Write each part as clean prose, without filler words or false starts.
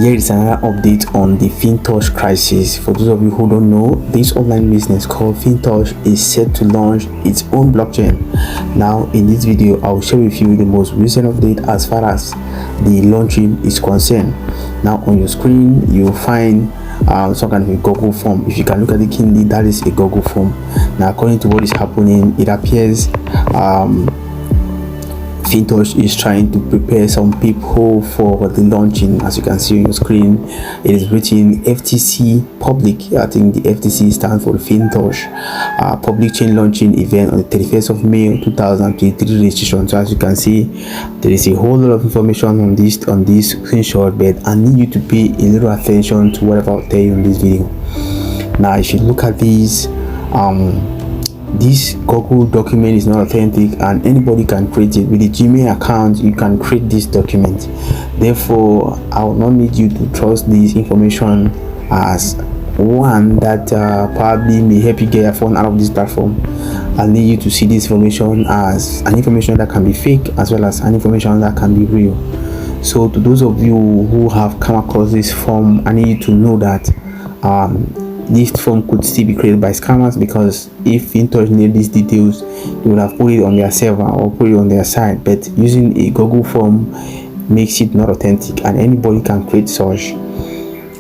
Here is another update on the Fintoch crisis. For those of you who don't know, this online business called Fintoch is set to launch its own blockchain. Now in this video, I will share with you the most recent update as far as the launching is concerned. Now on your screen, you'll find some kind of a Google form. If you can look at it keenly, that is a Google form. Now according to what is happening, it appears Fintoch is trying to prepare some people for the launching. As you can see on your screen, it is written FTC Public. I think the FTC stands for Fintoch Public Chain Launching Event on the 31st of May 2023 registration. So as you can see, there is a whole lot of information on this screenshot, but I need you to pay a little attention to whatever I'll tell you in this video. Now if you look at these, this Google document is not authentic and anybody can create it. With a Gmail account, you can create this document. Therefore, I will not need you to trust this information as one that probably may help you get your phone out of this platform. I need you to see this information as an information that can be fake as well as an information that can be real. So to those of you who have come across this form, I need you to know that this form could still be created by scammers, because if Fintoch need these details, they would have put it on their server or put it on their site. But using a Google form makes it not authentic and anybody can create such.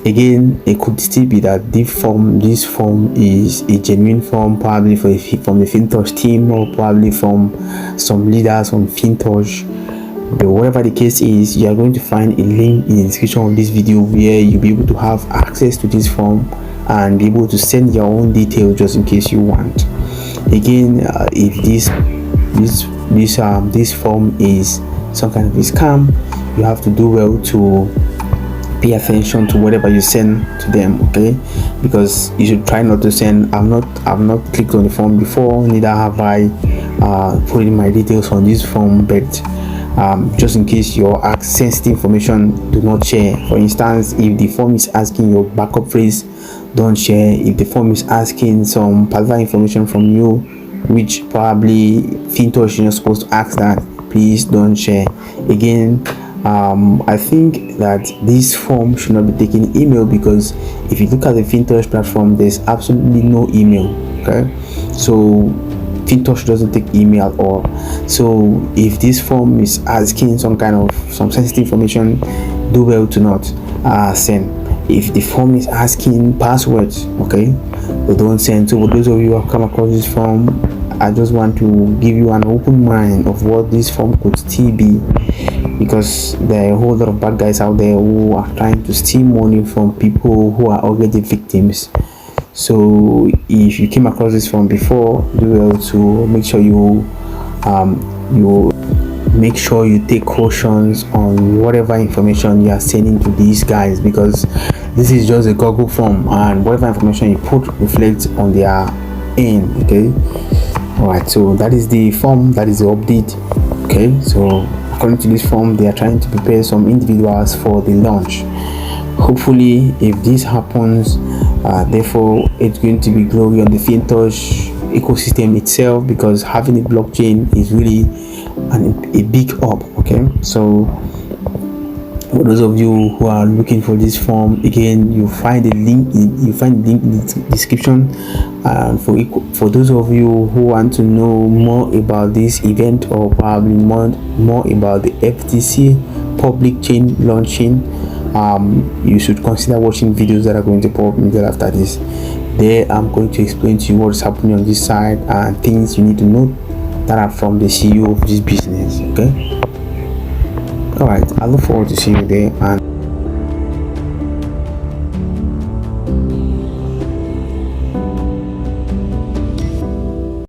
Again, it could still be that this form is a genuine form, probably from the Fintoch team or probably from some leaders on Fintoch. But whatever the case is, you are going to find a link in the description of this video where you'll be able to have access to this form and be able to send your own details just in case you want. Again, if this form is some kind of a scam, you have to do well to pay attention to whatever you send to them, okay? Because you should try not to send I've not clicked on the form before, neither have I put in my details on this form, but just in case your sensitive information, do not share. For instance, if the form is asking your backup phrase, don't share. If the form is asking some personal information from you, which probably Fintoch is not supposed to ask, that please don't share. Again, I think that this form should not be taking email, because if you look at the Fintoch platform, there's absolutely no email, okay? So Fintoch doesn't take email at all. So if this form is asking some sensitive information, do well to not send. If the form is asking passwords, okay, but don't send. So for those of you who have come across this form, I just want to give you an open mind of what this form could still be, because there are a whole lot of bad guys out there who are trying to steal money from people who are already victims. So if you came across this form before, do well to make sure you take cautions on whatever information you are sending to these guys, because this is just a Google form and whatever information you put reflects on their end, okay? All right, so that is the form, that is the update, okay? So according to this form, they are trying to prepare some individuals for the launch. Hopefully, if this happens, therefore it's going to be glory on the Fintoch ecosystem itself, because having a blockchain is really a big up, okay? So for those of you who are looking for this form, again, you find the link in the description. And for those of you who want to know more about this event, or probably more about the FTC public chain launching, you should consider watching videos that are going to pop up immediately after this. There I'm going to explain to you what's happening on this side and things you need to know that are from the CEO of this business, okay? All right, I look forward to seeing you there. And